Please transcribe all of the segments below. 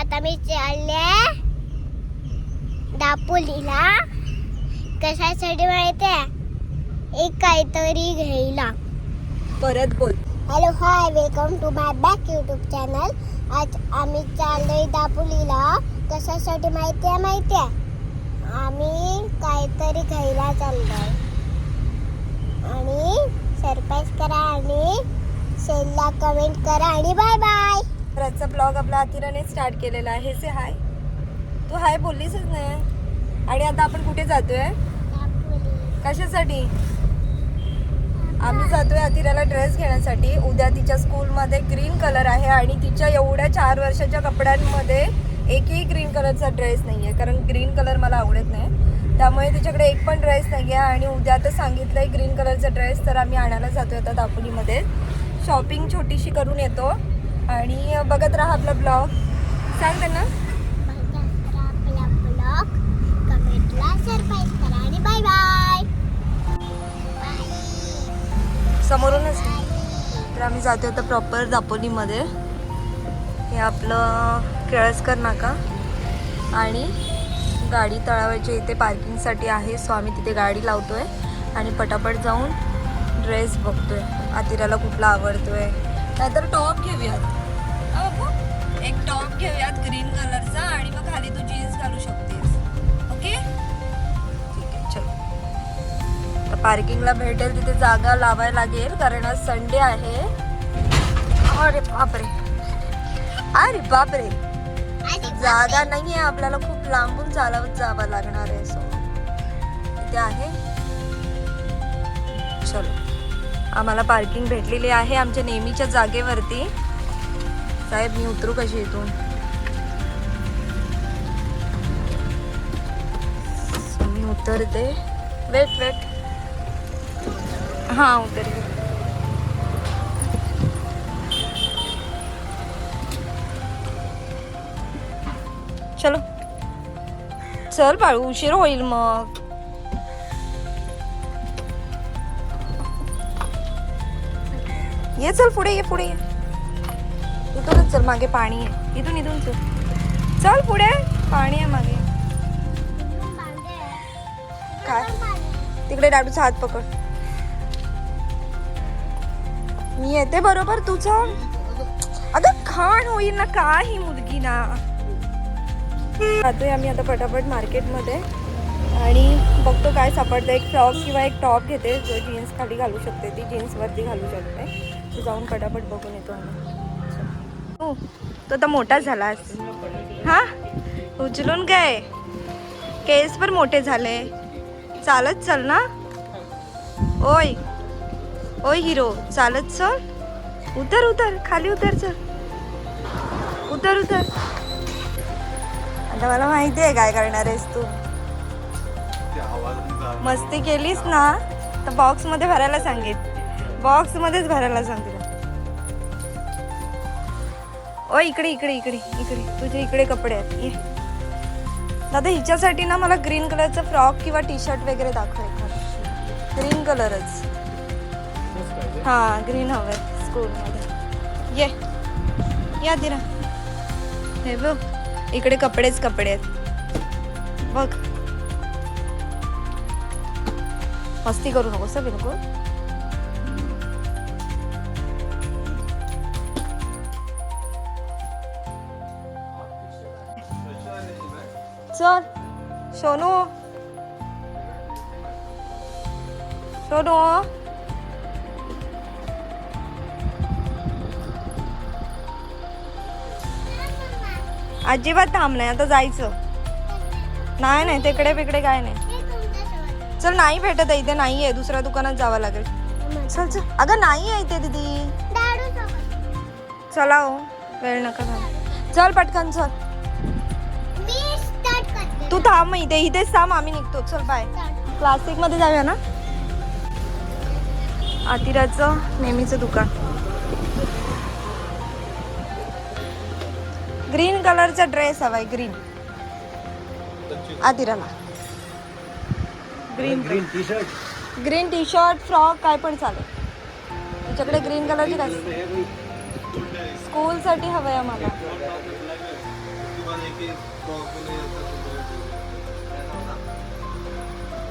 आता मी चालले दापोलीला. कशासाठी माहिती एक काहीतरी घ्यायला. परत बोल. Hello hi, welcome to my back YouTube channel. आज आम्ही चाललोय दापोलीला. कशासाठी माहितीये आम्ही काहीतरी घ्यायला चाललोय. आणि सरप्राईज करा आणि शेअरला कमेंट करा आणि बाय बाय. आजचा ब्लॉग आपला अथिराने स्टार्ट केलेला आहे. से हाय. तू हाय बोललीसच नाही. आणि आता आपण कुठे जातोय? कशासाठी? आम्ही जातोय अथिराला ड्रेस घेण्यासाठी. उद्या तिच्या स्कूलमध्ये ग्रीन कलर आहे आणि तिच्या एवढ्या 4 वर्षाच्या कपड्यांमध्ये एकही ग्रीन कलरचा ड्रेस नाही आहे, कारण ग्रीन कलर मला आवडत नाही. त्यामुळे तिच्याकडे एक पण ड्रेस नाही आहे. आणि उद्या तर सांगितलं आहे ग्रीन कलरचा ड्रेस, तर आम्ही आणायला जातोय आता दापोलीमध्ये. शॉपिंग छोटीशी करून येतो आणि बघत राहा आपला ब्लॉग. सांग त्यांना आपला ब्लॉग कमेंटला सरप्राईज करा आणि बाय बाय. समोरूनच. तर आम्ही जातोय आता प्रॉपर दापोलीमध्ये. हे आपलं केळसकर नाका आणि गाडी तळावायची इथे पार्किंगसाठी आहे. सो आम्ही तिथे गाडी लावतोय आणि पटापट जाऊन ड्रेस बघतोय अथिराला कुठला आवडतोय. नाहीतर टॉप घेऊयात. एक टॉप घेऊयात ग्रीन कलरचा आणि मग खाली तू जीन्स घालू शकतेस. ओके ठीक आहे, चलो. तर पार्किंगला भेटेल तिथे जागा लावायला लागेल, कारण आज संडे आहे. अरे बापरे, अरे बापरे, जागा नाही आहे. आपल्याला खूप लांबून चालवत जावं लागणार आहे. सो इथे आहे. चलो, आम्हाला पार्किंग भेटलेली आहे आमच्या नेहमीच्या जागेवरती. साहेब मी उतरू कशी इथून? सो मी उतरते. वेट हां उतरते. चलो चल बाळू, उशीर होईल मग. ये चल पुढे ये, पुढे ये. इथूनच चल, मागे पाणी आहे. इथून चल पुढे, पाणी आहे मागे. काय तिकडे डाडूचा हात पकड. मी येते बरोबर, तुझं. अगं खाण होईल ना, काय ही मुलगी ना. जातोय आम्ही आता पटापट मार्केटमध्ये आणि बघतो काय सापडतं. एक फ्रॉक किंवा एक टॉप घेते जो जीन्स खाली घालू शकते, ती जीन्सवरती घालू शकते. जाऊन पटापट बघून येतो आम्ही. हो, तो तर मोठा झालास. हा उचलून काय, केस पण मोठे झाले. चालत चल ना. ओय ओय हिरो, चालत चल. उतर खाली उतर, चल उतर. आता मला माहिती आहे काय करणार आहेस तू. मस्ती केलीस ना तर बॉक्समध्ये भरायला सांगेल. बॉक्समध्येच भरायला सांगते. ओ इकडे तुझे इकडे कपडे आहेत. ये दादा, हिच्यासाठी ना मला ग्रीन कलरचा फ्रॉक किंवा टी शर्ट वगैरे दाखव एखादा. ग्रीन कलरच. हां ग्रीन हवंय स्कूलमध्ये. ये दिरा. हे बघ इकडे कपडे आहेत बघ. मस्ती करू नको सर बिलकुल. चल सोनू अजिबात थांब नाही, आता जायचं. नाही तिकडे बिकडे काय नाही. चल, नाही भेटत आहे इथे, नाही आहे. दुसऱ्या दुकानात जावं लागेल. चल अगं नाही आहे इथे दीदी. चला हो, वेळ नका थांब. चल पटकन चल. तू थांब इथेच थांब, आम्ही निघतो. चल बाय. क्लासिक मध्ये जाऊया ना. अथिराचं नेहमीचं दुकान. ग्रीन कलरचा ड्रेस हवाय. ग्रीन अथिराला. ग्रीन टी शर्ट फ्रॉक काय पण चालेल. तुझ्याकडे ग्रीन कलरची काय? स्कूल साठी हवंय आम्हाला.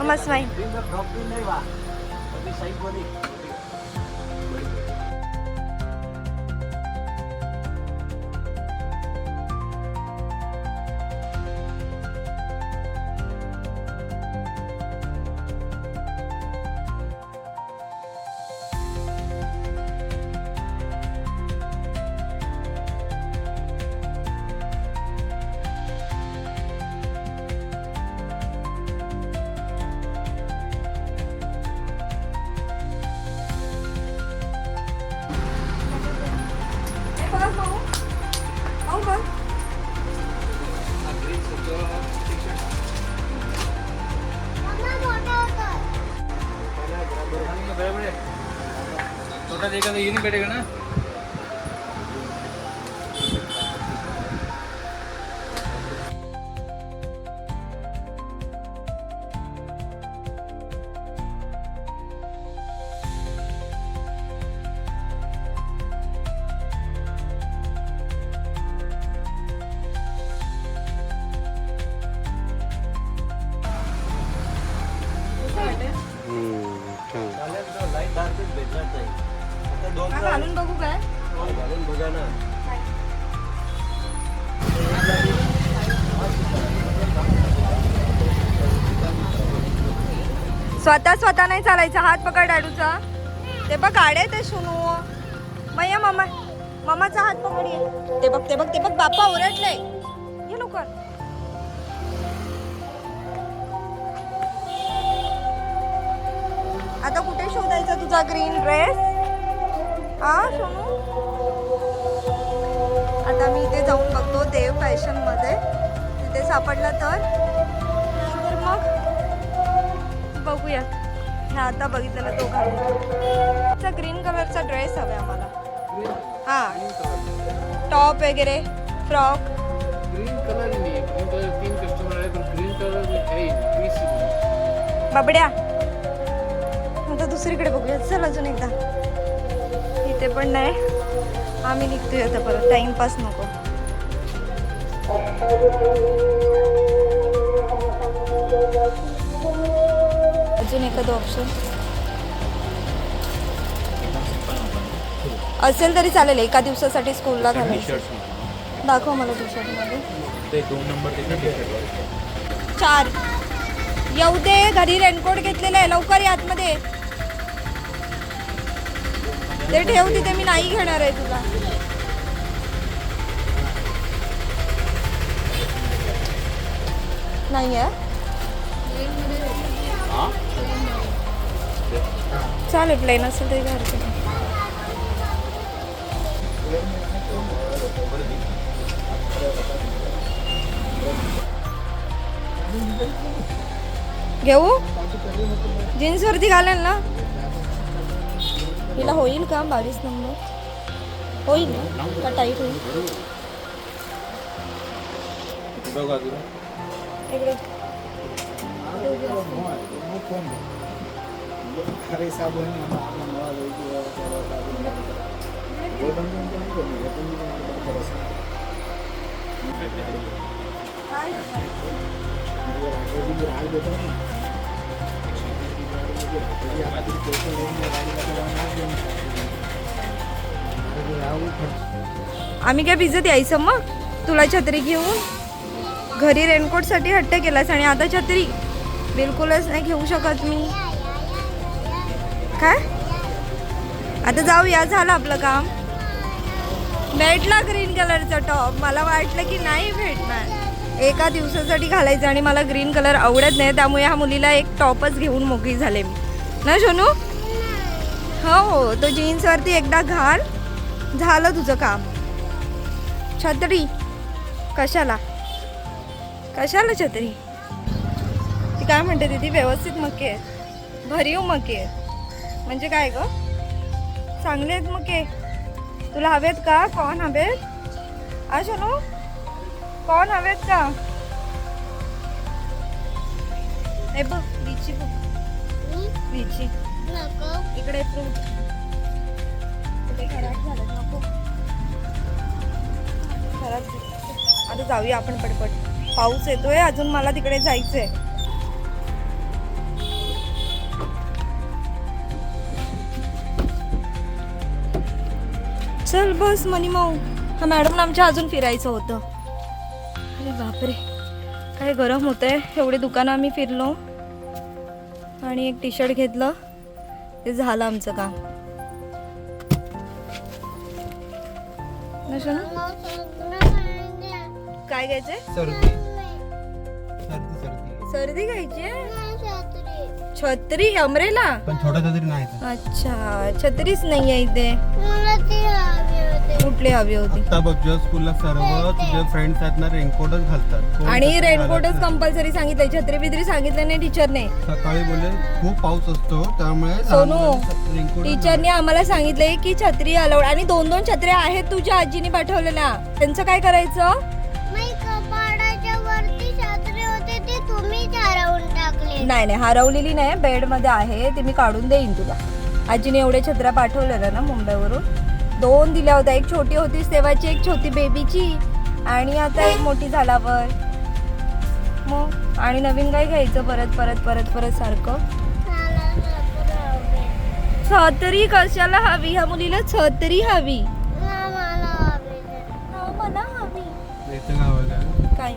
मस्त नाही छोटा देखा तो ये नहीं बैठेगा ना लाईट दाखवून भेटणार नाही आता दोन घालून बघू काय घालून बघा ना स्वतः नाही चालायचा हात पकड डाडूचा ते बघ गाडे ते सुनू मैया मामा मामाचा हात पकड ये ते बघ बाप्पा ओरडले ये लवकर आता कुठे शोधायचा तुझा ग्रीन ड्रेस हा सोनू आता मी इथे जाऊन बघतो देव फॅशन मध्ये तिथे सापडला तर मग बघूया ह्या आता बघितलेला तो घालून ग्रीन कलरचा ड्रेस हवा आम्हाला हा टॉप वगैरे फ्रॉक ग्रीन कलर नहीं ग्रीन कलर 3 कस्टमर आए तो ग्रीन कलर में है ही बाबड्या आता दुसरीकडे बघूया चल अजून एकदा इथे पण नाही आम्ही निघतोय आता परत टाइमपास नको अजून एखादं ऑप्शन असेल तरी चालेल एका दिवसासाठी स्कूलला घालायचं दाखव मला टी शर्ट मध्ये ते 2 नंबर टी शर्ट 4 येऊ दे घरी रेनकोट घेतलेला आहे लवकर या आतमध्ये ते ठेव तिथे मी नाही घेणार आहे तुला नाही आहे चालेल प्लेन असेल तरी घरचं घेऊ जीन्स वरती घालेल ना हिला होईल का 22 नंबर होईल ना का टाईट होईल इकडे आम्ही काय भिजत यायचं मग तुला छत्री घेऊन घरी रेनकोट साठी हट्ट केलास आणि आता छत्री बिलकुलच नाही घेऊ शकत मी काय आता जाऊया झालं आपलं काम भेटला ग्रीन कलरचा टॉप मला वाटलं की नाही भेटणार एका दिवसासाठी घालायचं आणि मला ग्रीन कलर आवडत नाही त्यामुळे ह्या मुलीला एक टॉपच घेऊन मोकळी झाले मी ना सोनू हो तो जीन्सवरती एकदा घाल झालं तुझं काम छत्री कशाला कशाला छत्री ती काय म्हणते ती व्यवस्थित मके आहेत भरीव मके आहेत म्हणजे काय ग चांगले आहेत मके तुला हवेत का कॉर्न हवेत आ सोनू कॉर्न हवेत का हे बघ लिची बघ लिची इकडे फ्रूट इकडे खराब झालं नको खराब आता जाऊया आपण पटपट. पाऊस येतोय अजून, मला तिकडे जायचंय. चल बस मनी माऊ. हा मॅडम आमच्या अजून फिरायचं होतं. अरे बापरे काय गरम होतंय. एवढे दुकानं आम्ही फिरलो आणि एक टी शर्ट घेतलं, ते झालं आमचं काम. काय घ्यायचंय? सर्दी घ्यायची. छत्री अमरेला पण छोटा छत्री नाही. अच्छा छत्रीच नाही आहे इथे. कुठली हवी होती? आता बघ तुझ्या स्कूलला सर्व तुझे फ्रेंड्स आहेत ना रेनकोटच घालतात. आणि रेनकोटच कंपल्सरी सांगितलंय, छत्री बित्री सांगितलं नाही टीचरने. सकाळी बोले खूप पाऊस असतो त्यामुळे सोनू रेनकोट टीचरने आम्हाला सांगितलंय की छत्री अलाउड. आणि 2-2 छत्र्या आहेत तुझ्या आजीने पाठवलेल्या. त्यांचं काय करायचं? नाही नाही हरवलेली नाही, बेड मध्ये आहे, ती मी काढून देईन तुला. आजीने एवढ्या छत्र्या पाठवलेल्या ना मुंबईवरून. 2 दिल्या होत्या, एक छोटी होती तेव्हाची, एक छोटी बेबीची, आणि आता एक मोठी झाल्यावर. मग आणि नवीन काय घ्यायचं परत परत परत परत सारखं? छत्री कशाला हवी? ह्या मुलीला छत्री हवी. मला हवी काय?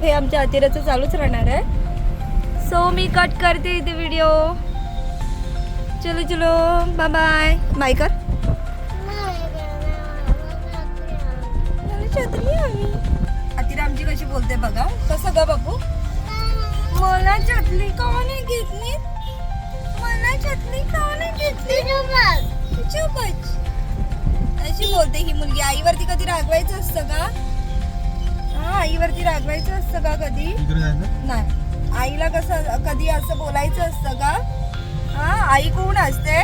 हे आमच्या अतिराचं चालूच राहणार आहे. सो मी कट करते इथे व्हिडिओ. चलो चलो बाय बाय. बाय कर. छत्री हवी. अतिरा आमची कशी बोलते बघा. कसं ग बापू? मला छत्री का नाही घेतली? मला छत्री का नाही घेतली? चुपच अशी बोलते ही मुलगी. आईवरती कधी रागवायचं असतं का? हा आईवरती रागवायचं असतं का कधी? नाही. आईला कसं कधी असं बोलायचं असतं का? हा आई कोण असते?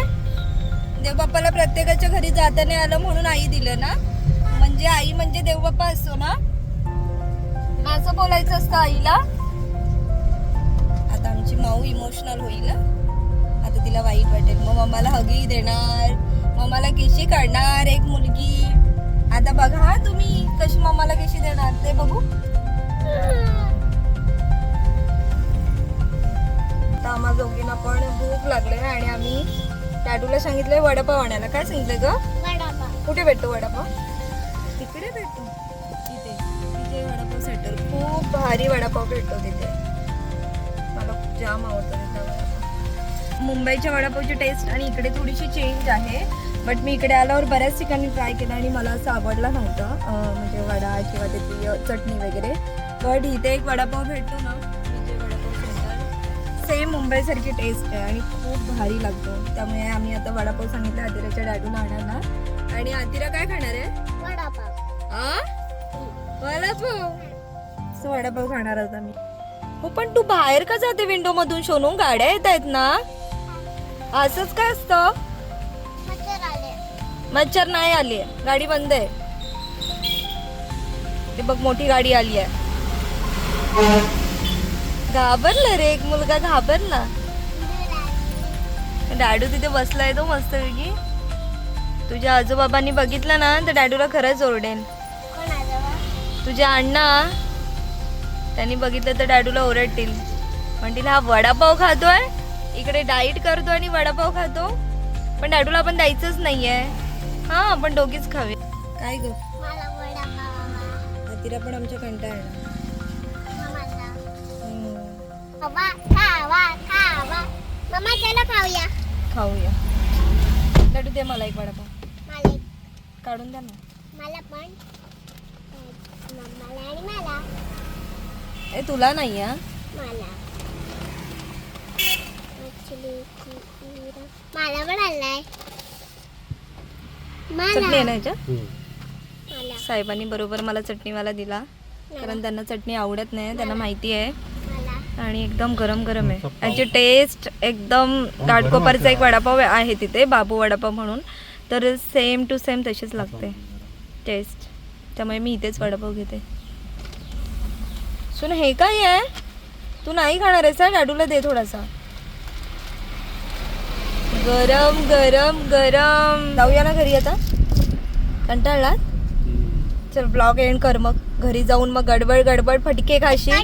देवबाप्पाला प्रत्येकाच्या घरी जाता नाही आलं म्हणून आई दिलं ना. म्हणजे आई म्हणजे देवबाप्पा असतो ना, असं बोलायचं असतं आईला. आता आमची माऊ इमोशनल होईल ना, आता तिला वाईट वाटेल. मग मम्माला हगी देणार, मम्माला केशी काढणार एक मुलगी. आता बघा हा तुम्ही कशी मम्माला केशी देणार ते बघू. आता आम्हा दोघींना पण भूक लागले आणि आम्ही टॅटूला सांगितलंय वडापाव आणायला. काय सांगितलं ग? कुठे भेटतो वडापाव? तिकडे भेटतो. तिथे तिथे वडापाव सेंटर खूप भारी वडापाव भेटतो तिथे. मला खूप जाम आवडतो तिथला वडापाव. मुंबईच्या वडापावची टेस्ट आणि इकडे थोडीशी चेंज आहे. बट मी इकडे आल्यावर बऱ्याच ठिकाणी ट्राय केलं आणि मला असं आवडला नव्हता, म्हणजे वडा किंवा त्याची चटणी वगैरे. बट इथे एक वडापाव भेटतो ना, म्हणजे वडापाव सेंटर, सेम मुंबईसारखी टेस्ट आहे आणि खूप भारी लागतो. त्यामुळे आम्ही आता वडापाव सांगितलं आतिराच्या डॅडूला आणायला. आणि आतिरा काय खाणार आहे? वडापाव. वडापाव खाणार आहोत आम्ही. हो पण तू बाहेर का जाते विंडो मधून? सोनू गाड्या येत आहेत ना, असंच काय असतं? मच्छर नाही आली, गाडी बंद आहे. ते बघ मोठी गाडी आली आहे. घाबरला रे एक मुलगा, घाबरला. डॅडू तिथे बसलाय तो मस्त वेगळी. तुझ्या आजोबाबांनी बघितलं ना तर डॅडूला खरंच ओरडेन. तुझ्या अण्णा त्यांनी बघितलं तर डॅडूला ओरडतील, म्हणतील हा वडापाव खातोय, इकडे डाईट करतो आणि वडापाव खातो. पण डॅडूला आपण द्यायचंच नाहीये. हा आपण दोघीच खावे. काय ग? तिला पण आमच्या कंटाळा. खाऊया. डॅडू दे मला एक वडापाव काढून द्या ना. मला पण मम्माला आणि मला. ए तुला नाही हा? मला मला पण आणलाय. चटणी आहे ना याच्यात? मला साहेबांनी बरोबर मला चटणीवाला दिला, कारण त्यांना चटणी आवडत नाही, त्यांना माहिती आहे. आणि एकदम गरम गरम आहे. याची टेस्ट एकदम घाटकोपरचा एक वडापाव आहे तिथे, बाबू वडापाव म्हणून, तर सेम टू सेम तशीच लागते टेस्ट. त्यामुळे मी इथेच वडापाव घेते. सुन हे काय आहे? तू नाही खाणार आहेस? लाडूला दे थोडासा. गरम गरम गरम. जाऊया ना घरी आता, कंटाळला. चल ब्लॉग एंड कर मग. घरी जाऊन मग गडबड गडबड फटके खाशील.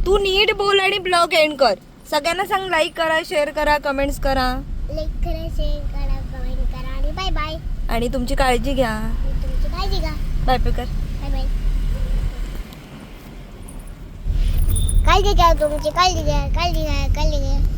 तू नीट बोल आणि ब्लॉग एंड कर. सगळ्यांना सांग लाईक करा, शेअर करा, कमेंट्स करा लाईक करा, शेअर करा, कमेंट करा आणि बाय बाय. आणि तुमची काळजी घ्या. तुमची काळजी घ्या. बाय कर. Bye bye. काळजी घ्या, तुमची काळजी घ्या, काळजी घ्या, काळजी घ्या.